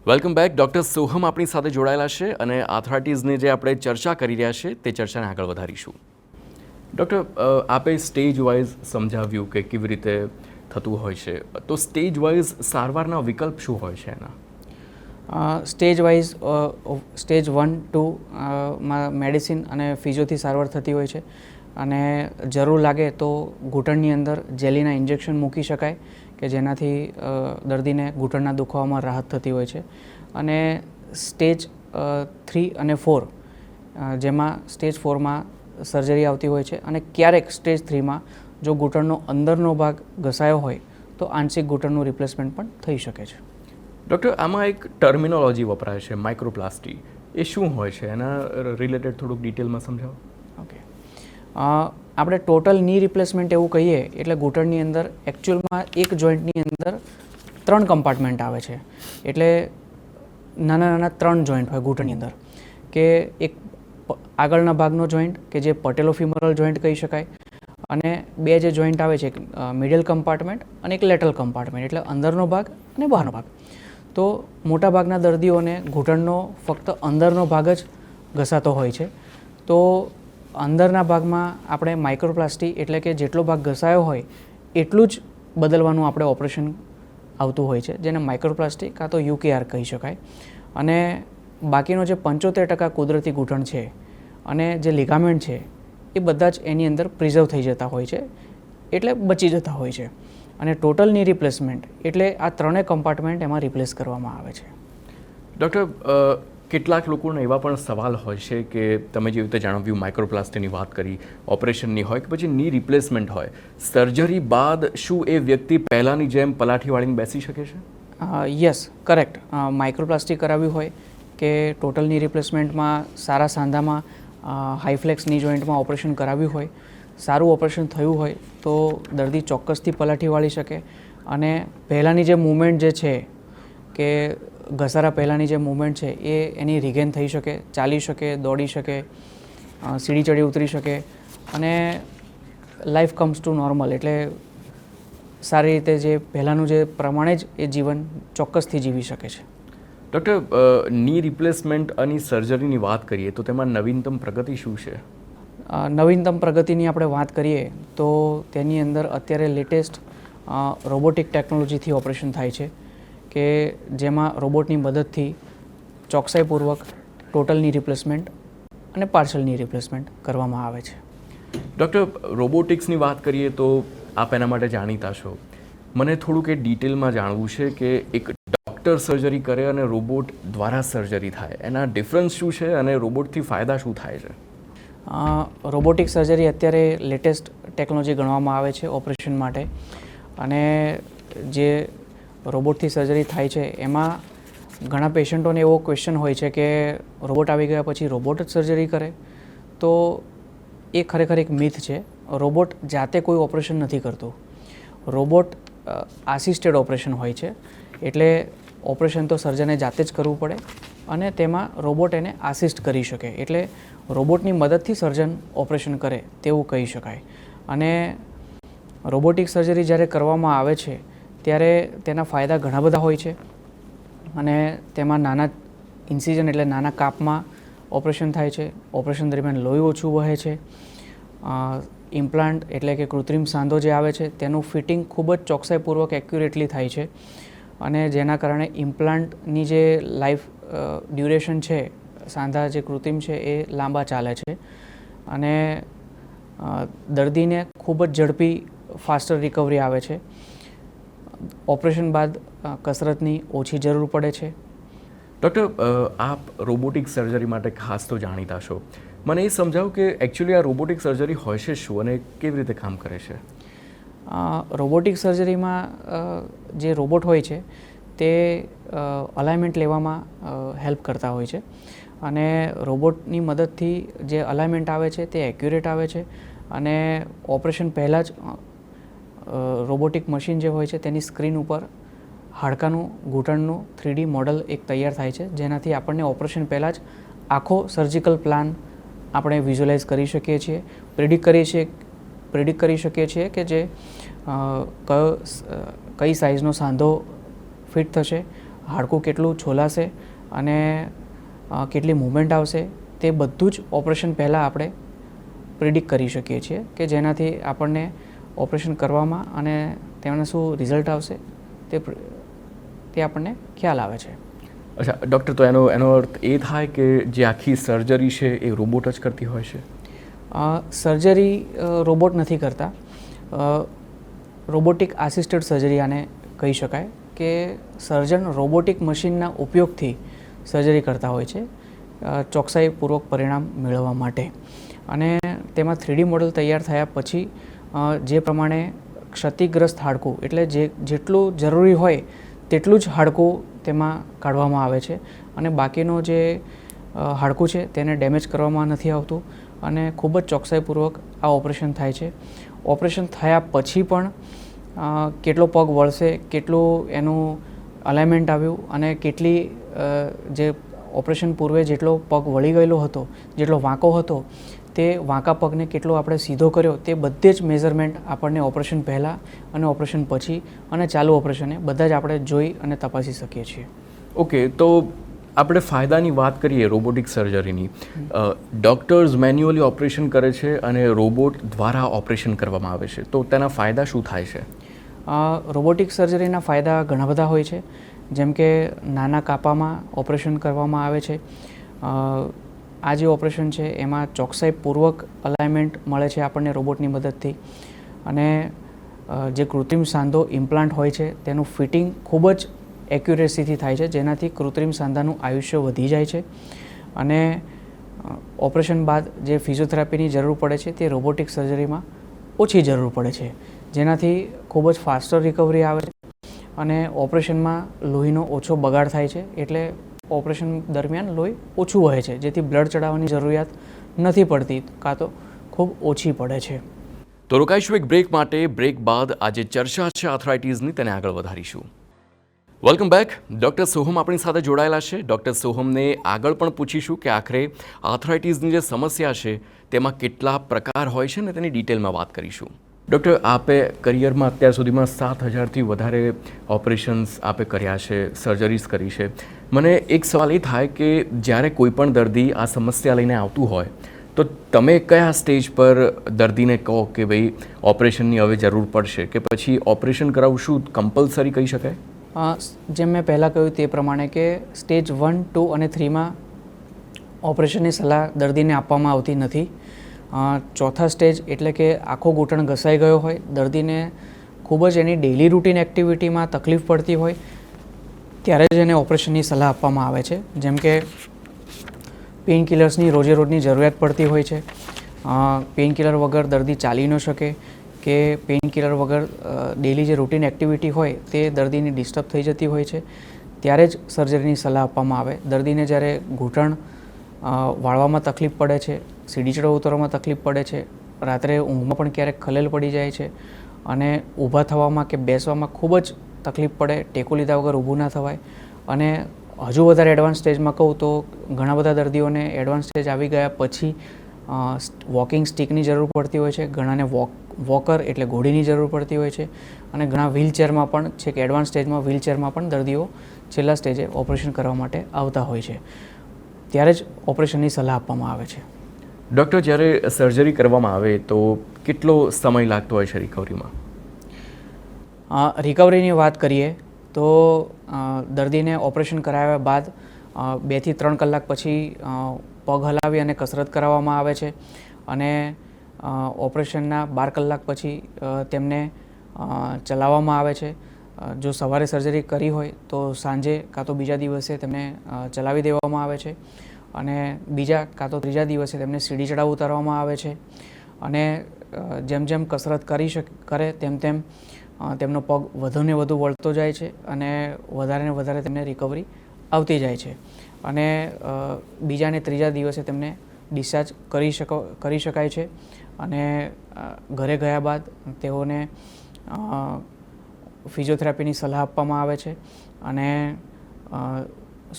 Welcome back. Doctor Soham આપણી સાથે જોડાયેલા છે અને આર્થરાઇટિસની જે આપણે ચર્ચા કરી રહ્યા છે તે ચર્ચાને આગળ વધારીશું. ડૉક્ટર, આપે સ્ટેજ વાઇઝ સમજાવ્યું કે કેવી રીતે થતું હોય છે, તો સ્ટેજ વાઇઝ સારવારના વિકલ્પ શું હોય છે એના? સ્ટેજ વાઇઝ સ્ટેજ 1, 2 માં મેડિસિન અને ફિઝિયોથી સારવાર થતી હોય છે અને જરૂર લાગે તો ઘૂંટણની અંદર જેલીના ઇન્જેક્શન મૂકી શકાય કે જેનાથી દર્દીને ઘૂંટણના દુખાવામાં રાહત થતી હોય છે. અને સ્ટેજ 3 અને 4 જેમાં સ્ટેજ 4માં સર્જરી આવતી હોય છે અને ક્યારેક સ્ટેજ 3માં જો ઘૂંટણનો અંદરનો ભાગ ઘસાયો હોય તો આંશિક ઘૂંટણનું રિપ્લેસમેન્ટ પણ થઈ શકે છે. ડૉક્ટર, આમાં એક ટર્મિનોલોજી વપરાય છે માઇક્રોપ્લાસ્ટી, એ શું હોય છે? એના રિલેટેડ થોડુંક ડિટેલમાં સમજાવો. ઓકે, આપણે ટોટલ ની રિપ્લેસમેન્ટ એવું કહીએ એટલે ઘૂંટણની અંદર એકચ્યુઅલમાં એક જોઈન્ટની અંદર 3 કમ્પાર્ટમેન્ટ આવે છે. એટલે નાના નાના 3 જોઈન્ટ હોય ઘૂંટણની અંદર, કે એક આગળના ભાગનો જોઈન્ટ કે જે પટેલોફિમરલ જોઈન્ટ કહી શકાય, અને 2 જે જોઈન્ટ આવે છે, મિડલ કમ્પાર્ટમેન્ટ અને એક લેટરલ કમ્પાર્ટમેન્ટ, એટલે અંદરનો ભાગ અને બહારનો ભાગ. તો મોટાભાગના દર્દીઓને ઘૂંટણનો ફક્ત અંદરનો ભાગ જ ઘસાતો હોય છે. તો અંદરના ભાગમાં આપણે માઇક્રોપ્લાસ્ટી એટલે કે જેટલો ભાગ ઘસાયો હોય એટલું જ બદલવાનું આપણે ઓપરેશન આવતું હોય છે, જેને માઇક્રોપ્લાસ્ટી કાં તો UKR કહી શકાય. અને બાકીનો જે 75% કુદરતી ઘૂંટણ છે અને જે લિગામેન્ટ છે એ બધા જ એની અંદર પ્રિઝર્વ થઈ જતા હોય છે, એટલે બચી જતા હોય છે. અને ટોટલ ની રિપ્લેસમેન્ટ એટલે આ 3 કમ્પાર્ટમેન્ટ એમાં રિપ્લેસ કરવામાં આવે છે. ડૉક્ટર, કેટલાક લોકોને એવા પણ સવાલ હોય છે કે તમે જેવી રીતે જણાવ્યું, માઇક્રોપ્લાસ્ટીની વાત કરી, ઓપરેશનની હોય કે પછી ની રિપ્લેસમેન્ટ હોય, સર્જરી બાદ શું એ વ્યક્તિ પહેલાંની જેમ પલાઠી વાળીને બેસી શકે છે? Yes, correct. માઇક્રોપ્લાસ્ટી કરાવી હોય કે ટોટલ ની રિપ્લેસમેન્ટમાં સારા સાંધામાં હાઈફ્લેક્સ ની જોઈન્ટમાં ઓપરેશન કરાવ્યું હોય, સારું ઓપરેશન થયું હોય તો દર્દી ચોક્કસથી પલાઠી વાળી શકે અને પહેલાંની જે મૂવમેન્ટ જે છે કે ઘસારા પહેલાંની જે મૂવમેન્ટ છે એ એની રિગેન થઈ શકે, ચાલી શકે, દોડી શકે, સીડી ચડી ઉતરી શકે અને લાઈફ કમ્સ ટુ નોર્મલ, એટલે સારી રીતે જે પહેલાંનું જે પ્રમાણે જ એ જીવન ચોક્કસથી જીવી શકે છે. ડૉક્ટર, ની રિપ્લેસમેન્ટ અને સર્જરીની વાત કરીએ તો તેમાં નવીનતમ પ્રગતિ શું છે? નવીનતમ પ્રગતિની આપણે વાત કરીએ તો તેની અંદર અત્યારે લેટેસ્ટ રોબોટિક ટેકનોલોજીથી ઓપરેશન થાય છે, કે જેમાં રોબોટની મદદથી ચોકસાઈપૂર્વક ટોટલની રિપ્લેસમેન્ટ અને પાર્શલની રિપ્લેસમેન્ટ કરવામાં આવે છે. ડૉક્ટર, રોબોટિક્સની વાત કરીએ તો આપ એના માટે જાણીતા છો. મને થોડુંક એ ડિટેલમાં જાણવું છે કે એક ડૉક્ટર સર્જરી કરે અને રોબોટ દ્વારા સર્જરી થાય, એના ડિફરન્સ શું છે અને રોબોટથી ફાયદા શું થાય છે? રોબોટિક સર્જરી અત્યારે લેટેસ્ટ ટેકનોલોજી ગણવામાં આવે છે ઓપરેશન માટે. અને જે રોબોટથી સર્જરી થાય છે એમાં ઘણા પેશન્ટોને એવો ક્વેશ્ચન હોય છે કે રોબોટ આવી ગયા પછી રોબોટ જ સર્જરી કરે, તો એ ખરેખર એક મિથ છે. રોબોટ જાતે કોઈ ઓપરેશન નથી કરતું. રોબોટ આસિસ્ટેડ ઓપરેશન હોય છે, એટલે ઓપરેશન તો સર્જને જાતે જ કરવું પડે અને તેમાં રોબોટ એને આસિસ્ટ કરી શકે, એટલે રોબોટની મદદથી સર્જન ઓપરેશન કરે તેવું કહી શકાય. અને રોબોટિક સર્જરી જ્યારે કરવામાં આવે છે ત્યારે તેના ફાયદા ઘણા બધા હોય છે. અને તેમાં નાના ઇન્સિઝન એટલે નાના કાપમાં ઓપરેશન થાય છે. ઓપરેશન દરમિયાન લોહી ઓછું વહે છે. ઇમ્પ્લાન્ટ એટલે કે કૃત્રિમ સાંધો જે આવે છે તેનું ફિટિંગ ખૂબ જ ચોકસાઈપૂર્વક એક્યુરેટલી થાય છે, અને જેના કારણે ઇમ્પ્લાન્ટની જે લાઈફ ડ્યુરેશન છે, સાંધા જે કૃત્રિમ છે એ લાંબા ચાલે છે અને દર્દીને ખૂબ જ ઝડપી ફાસ્ટર રિકવરી આવે છે. ઓપરેશન બાદ કસરતની ઓછી જરૂર પડે છે. ડૉક્ટર, આપ રોબોટિક સર્જરી માટે ખાસ તો જાણીતા છો. મને એ સમજાવો કે એકચ્યુઅલી આ રોબોટિક સર્જરી હોય છે શું અને કેવી રીતે કામ કરે છે? રોબોટિક સર્જરીમાં જે રોબોટ હોય છે તે અલાઇનમેન્ટ લેવામાં હેલ્પ કરતા હોય છે, અને રોબોટની મદદથી જે અલાઇનમેન્ટ આવે છે તે એક્યુરેટ આવે છે. અને ઓપરેશન પહેલાં જ રોબોટિક મશીન જે હોય છે તેની સ્ક્રીન ઉપર હાડકાનું ઘૂંટણનું 3D મોડલ એક તૈયાર થાય છે, જેનાથી આપણને ઓપરેશન પહેલાં જ આખો સર્જિકલ પ્લાન આપણે વિઝ્યુઅલાઇઝ કરી શકીએ છીએ, પ્રિડિક્ટ કરી શકીએ છીએ કે જે કઈ સાઇઝનો સાંધો ફિટ થશે, હાડકું કેટલું છોલાશે અને કેટલી મૂવમેન્ટ આવશે તે બધું જ ઓપરેશન પહેલાં આપણે પ્રિડિક્ટ કરી શકીએ છીએ કે જેનાથી આપણને ઓપરેશન કરવામાં અને તેના શું રિઝલ્ટ આવશે તે આપણને ખ્યાલ આવે છે. અચ્છા ડૉક્ટર, તો એનો અર્થ એ થાય કે જે આખી સર્જરી છે એ રોબોટ જ કરતી હોય છે? સર્જરી રોબોટ નથી કરતા. રોબોટિક આસિસ્ટેડ સર્જરી આને કહી શકાય કે સર્જન રોબોટિક મશીનના ઉપયોગથી સર્જરી કરતા હોય છે ચોકસાઈપૂર્વક પરિણામ મેળવવા માટે. અને તેમાં 3D મોડલ તૈયાર થયા પછી જે પ્રમાણે ક્ષતિગ્રસ્ત હાડકું એટલે જેટલું જરૂરી હોય તેટલું જ હાડકું તેમાં કાઢવામાં આવે છે અને બાકીનું જે હાડકું છે તેને ડેમેજ કરવામાં નથી આવતું અને ખૂબ જ ચોકસાઈપૂર્વક આ ઓપરેશન થાય છે. ઓપરેશન થયા પછી પણ કેટલો પગ વળશે, કેટલું એનું અલાઇનમેન્ટ આવ્યું અને કેટલી જે ઓપરેશન પૂર્વે જેટલો પગ વળી ગયેલો હતો, જેટલો વાંકો હતો, તે વાંકા પગને કેટલો આપણે સીધો કર્યો તે બધે જ મેઝરમેન્ટ આપણને ઓપરેશન પહેલાં અને ઓપરેશન પછી અને ચાલુ ઓપરેશને બધા જ આપણે જોઈ અને તપાસી શકીએ છીએ. ઓકે, તો આપણે ફાયદાની વાત કરીએ રોબોટિક સર્જરીની. ડૉક્ટર્સ મેન્યુઅલી ઓપરેશન કરે છે અને રોબોટ દ્વારા ઓપરેશન કરવામાં આવે છે, તો તેના ફાયદા શું થાય છે? રોબોટિક સર્જરીના ફાયદા ઘણા બધા હોય છે. જેમ કે નાના કાપામાં ઓપરેશન કરવામાં આવે છે. આ જે ઓપરેશન છે એમાં ચોકસાઈપૂર્વક અલાઇનમેન્ટ મળે છે આપણને રોબોટની મદદથી અને જે કૃત્રિમ સાંધો ઇમ્પ્લાન્ટ હોય છે તેનું ફિટિંગ ખૂબ જ એક્યુરેસીથી થાય છે જેનાથી કૃત્રિમ સાંધાનું આયુષ્ય વધી જાય છે અને ઓપરેશન બાદ જે ફિઝિયોથેરાપીની જરૂર પડે છે તે રોબોટિક સર્જરીમાં ઓછી જરૂર પડે છે જેનાથી ખૂબ જ ફાસ્ટર રિકવરી આવે છે અને ઓપરેશનમાં લોહીનો ઓછો બગાડ થાય છે એટલે ઓપરેશન દરમિયાન લોહી ઓછું વહે છે જેથી બ્લડ ચડાવવાની જરૂરિયાત નથી પડતી કાં તો ખૂબ ઓછી પડે છે. તો રોકાઈશું એક બ્રેક માટે. બ્રેક બાદ આજે ચર્ચા છે આર્થરાઇટીસની, તેને આગળ વધારીશું. Welcome back. ડૉક્ટર સોહમ આપણી સાથે જોડાયેલા છે. ડૉક્ટર સોહમને આગળ પણ પૂછીશું કે આખરે આર્થરાઇટીસની જે સમસ્યા છે તેમાં કેટલા પ્રકાર હોય છે ને તેની ડિટેલમાં વાત કરીશું. ડૉક્ટર, આપે કરિયરમાં અત્યાર સુધીમાં 7,000થી વધારે ઓપરેશન્સ આપે કર્યા છે, સર્જરીઝ કરી છે. મને એક સવાલ એ થાય કે જ્યારે કોઈ પણ દર્દી આ સમસ્યા લઈને આવતું હોય તો તમે કયા સ્ટેજ પર દર્દીને કહો કે ભાઈ ઓપરેશનની હવે જરૂર પડશે, કે પછી ઓપરેશન કરાવવું શું કમ્પલસરી કહી શકાય? જેમ મેં પહેલાં કહ્યું તે પ્રમાણે કે સ્ટેજ 1, 2 અને 3માં ઓપરેશનની સલાહ દર્દીને આપવામાં આવતી નથી. ચોથા સ્ટેજ એટલે કે આખો ઘૂંટણ ઘસાઈ ગયો હોય, દર્દીને ખૂબ જ એની ડેઇલી રૂટીન એક્ટિવિટીમાં તકલીફ પડતી હોય ત્યારે જ એને ઓપરેશનની સલાહ આપવામાં આવે છે. જેમ કે પેઇન કિલર્સની રોજે રોજની જરૂરિયાત પડતી હોય છે. પેઇન કિલર વગર દર્દી ચાલી ન શકે કે પેઇન કિલર વગર ડેઇલી જે રૂટીન એક્ટિવિટી હોય તે દર્દીની ડિસ્ટર્બ થઈ જતી હોય છે ત્યારે જ સર્જરીની સલાહ આપવામાં આવે. દર્દીને જ્યારે ઘૂંટણ વાળવામાં તકલીફ પડે છે, સીડી ચડવા ઉતરવામાં તકલીફ પડે છે, રાત્રે ઊંઘમાં પણ ક્યારેક ખલેલ પડી જાય છે અને ઊભા થવામાં કે બેસવામાં ખૂબ જ તકલીફ પડે, ટેકો લીધા વગર ઊભું ના થવાય અને હજુ વધારે એડવાન્સ સ્ટેજમાં કહું તો ઘણા બધા દર્દીઓને એડવાન્સ સ્ટેજ આવી ગયા પછી વોકિંગ સ્ટિકની જરૂર પડતી હોય છે, ઘણાને વોકર એટલે ઘોડીની જરૂર પડતી હોય છે અને ઘણા વ્હીલચેરમાં પણ છે કે એડવાન્સ સ્ટેજમાં વ્હીલચેરમાં પણ દર્દીઓ છેલ્લા સ્ટેજે ઓપરેશન કરવા માટે આવતા હોય છે. ત્યારે જ ઓપરેશનની સલાહ આપવામાં આવે છે. ડૉક્ટર, જ્યારે સર્જરી કરવામાં આવે તો કેટલો સમય લાગતો હોય છે રિકવરીમાં? રિકવરીની વાત કરીએ તો દર્દીને ઓપરેશન કરાવ્યા બાદ 2 થી 3 કલાક પછી પગ હલાવી અને કસરત કરાવવામાં આવે છે અને ઓપરેશનના 12 કલાક પછી તેમને ચલાવવામાં આવે છે. જો સવારે સર્જરી કરી હોય તો સાંજે કાં તો બીજા દિવસે તેમને ચલાવી દેવામાં આવે છે અને બીજા કાં તો ત્રીજા દિવસે તેમને સીડી ચડાવ ઉતારવામાં આવે છે અને જેમ જેમ કસરત કરે તેમ તેમ તેમનો પગ વધુને વધુ વળતો જાય છે અને વધારે ને વધારે તેમને રિકવરી આવતી જાય છે અને બીજા ને ત્રીજા દિવસે તેમને ડિસ્ચાર્જ કરી શકાય છે અને ઘરે ગયા બાદ તેઓને ફિઝિયોથેરાપીની સલાહ આપવામાં આવે છે અને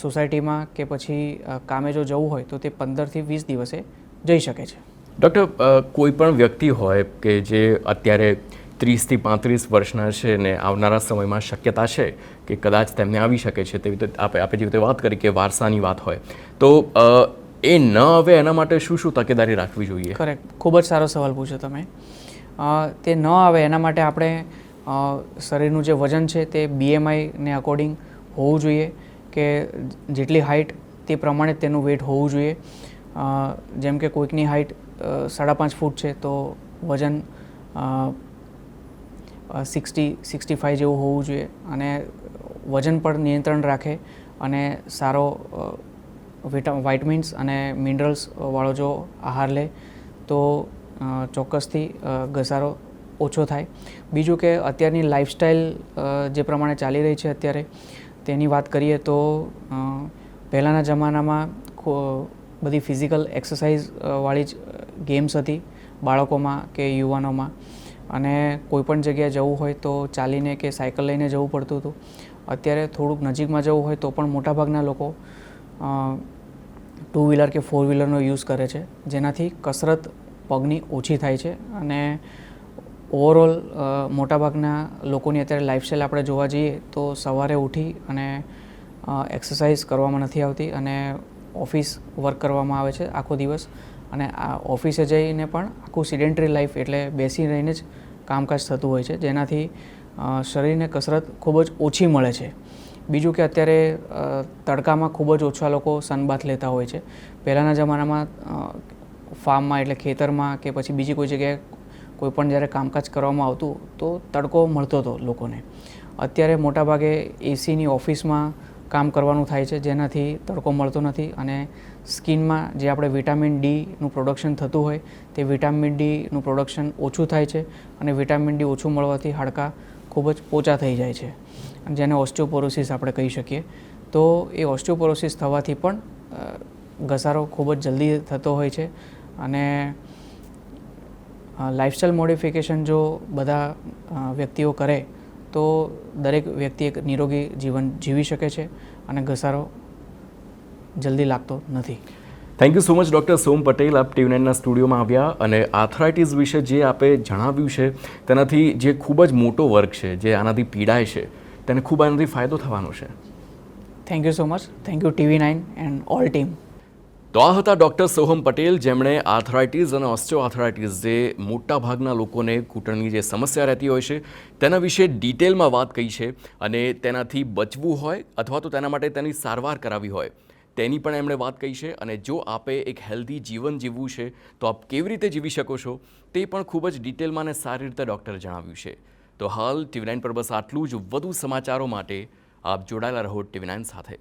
સોસાયટીમાં કે પછી કામે જો જવું હોય તો તે 15 થી 20 દિવસે જઈ શકે છે. ડૉક્ટર, કોઈ પણ વ્યક્તિ હોય કે જે અત્યારે 30 થી 35 વર્ષના છે ને આવનારા સમયમાં શક્યતા છે કે કદાચ તેમને આવી શકે છે, તેવી રીતે આપણે જે રીતે વાત કરી કે વારસાની વાત હોય તો એ ન આવે એના માટે શું શું તકેદારી રાખવી જોઈએ? કરેક્ટ, ખૂબ જ સારો સવાલ પૂછ્યો તમે. તે ન આવે એના માટે આપણે શરીરનું જે વજન છે તે BMIને અકોર્ડિંગ હોવું જોઈએ કે જેટલી હાઇટ તે પ્રમાણે તેનું વેટ હોવું જોઈએ. જેમ કે કોઈકની હાઇટ 5.5 ફૂટ છે તો વજન 60-65 જેવું હોવું જોઈએ અને વજન પર નિયંત્રણ રાખે અને સારો વાઇટમિન્સ અને મિનરલ્સ વાળો જો આહાર લે તો ચોક્કસથી ઘસારો ઓછો થાય. બીજું કે અત્યારની લાઇફસ્ટાઇલ જે પ્રમાણે ચાલી રહી છે અત્યારે તેની વાત કરીએ તો પહેલાંના જમાનામાં બધી ફિઝિકલ એક્સરસાઇઝ વાળી જ ગેમ્સ હતી બાળકોમાં કે યુવાનોમાં, અને કોઈપણ જગ્યાએ જવું હોય તો ચાલીને કે સાયકલ લઈને જવું પડતું હતું. અત્યારે થોડુંક નજીકમાં જવું હોય તો પણ મોટાભાગના લોકો 2 વ્હીલર કે 4 વ્હીલરનો યુઝ કરે છે, જેનાથી કસરત પગની ઓછી થાય છે અને ઓવરઓલ મોટાભાગના લોકોની અત્યારે લાઇફસ્ટાઈલ આપણે જોવા જઈએ તો સવારે ઉઠી અને એક્સરસાઇઝ કરવામાં નથી આવતી અને ઓફિસ વર્ક કરવામાં આવે છે આખો દિવસ, અને આ ઓફિસે જઈને પણ આખું સિડેન્ટરી લાઈફ એટલે બેસી રહીને જ કામકાજ થતું હોય છે, જેનાથી શરીરને કસરત ખૂબ જ ઓછી મળે છે. બીજું કે અત્યારે તડકામાં ખૂબ જ ઓછા લોકો સનબાથ લેતા હોય છે. પહેલાંના જમાનામાં ફાર્મમાં એટલે ખેતરમાં કે પછી બીજી કોઈ જગ્યાએ કોઈ પણ જ્યારે કામકાજ કરવામાં આવતું તો તડકો મળતો હતો લોકોને. અત્યારે મોટાભાગે એસીની ઓફિસમાં કામ કરવાનું થાય છે, જેનાથી તડકો મળતો નથી અને સ્કિનમાં જે આપણે વિટામિન ડીનું પ્રોડક્શન થતું હોય તે વિટામિન ડીનું પ્રોડક્શન ઓછું થાય છે અને વિટામિન ડી ઓછું મળવાથી હાડકાં ખૂબ જ પોચા થઈ જાય છે, જેને ઓસ્ટિયોપોરોસિસ આપણે કહી શકીએ. તો એ ઓસ્ટિયોપોરોસિસ થવાથી પણ ઘસારો ખૂબ જ જલ્દી થતો હોય છે અને લાઇફસ્ટાઇલ મોડિફિકેશન જો બધા વ્યક્તિઓ કરે તો દરેક વ્યક્તિ એક નિરોગી જીવન જીવી શકે છે અને ઘસારો જલ્દી લાગતો નથી. Thank you so much doctor Som Patel, આપ TV9ના સ્ટુડિયોમાં આવ્યા અને આર્થરાઇટિસ વિશે જે આપે જણાવ્યું છે તેનાથી જે ખૂબ જ મોટો વર્ગ છે જે આનાથી પીડાય છે તેને ખૂબ આનાથી ફાયદો થવાનો છે. Thank you so much. Thank you TV9 and all team. તો આ હતા ડૉક્ટર સોહમ પટેલ, જેમણે આર્થરાઇટિસ અને ઓસ્ટિયોઆર્થરાઇટિસ જે મોટાભાગના લોકોને ઘૂંટણની જે સમસ્યા રહેતી હોય છે તેના વિશે ડિટેલમાં વાત કહી છે અને તેનાથી બચવું હોય અથવા તો તેના માટે તેની સારવાર કરાવી હોય તેની પણ એમણે વાત કહી છે. અને જો આપે એક હેલ્ધી જીવન જીવવું છે તો આપ કેવી રીતે જીવી શકો છો તે પણ ખૂબ જ ડિટેલમાં અને સારી રીતે ડૉક્ટરે જણાવ્યું છે. તો હાલ TV9 પર બસ આટલું જ. વધુ સમાચારો માટે આપ જોડાયેલા રહો TV9 સાથે.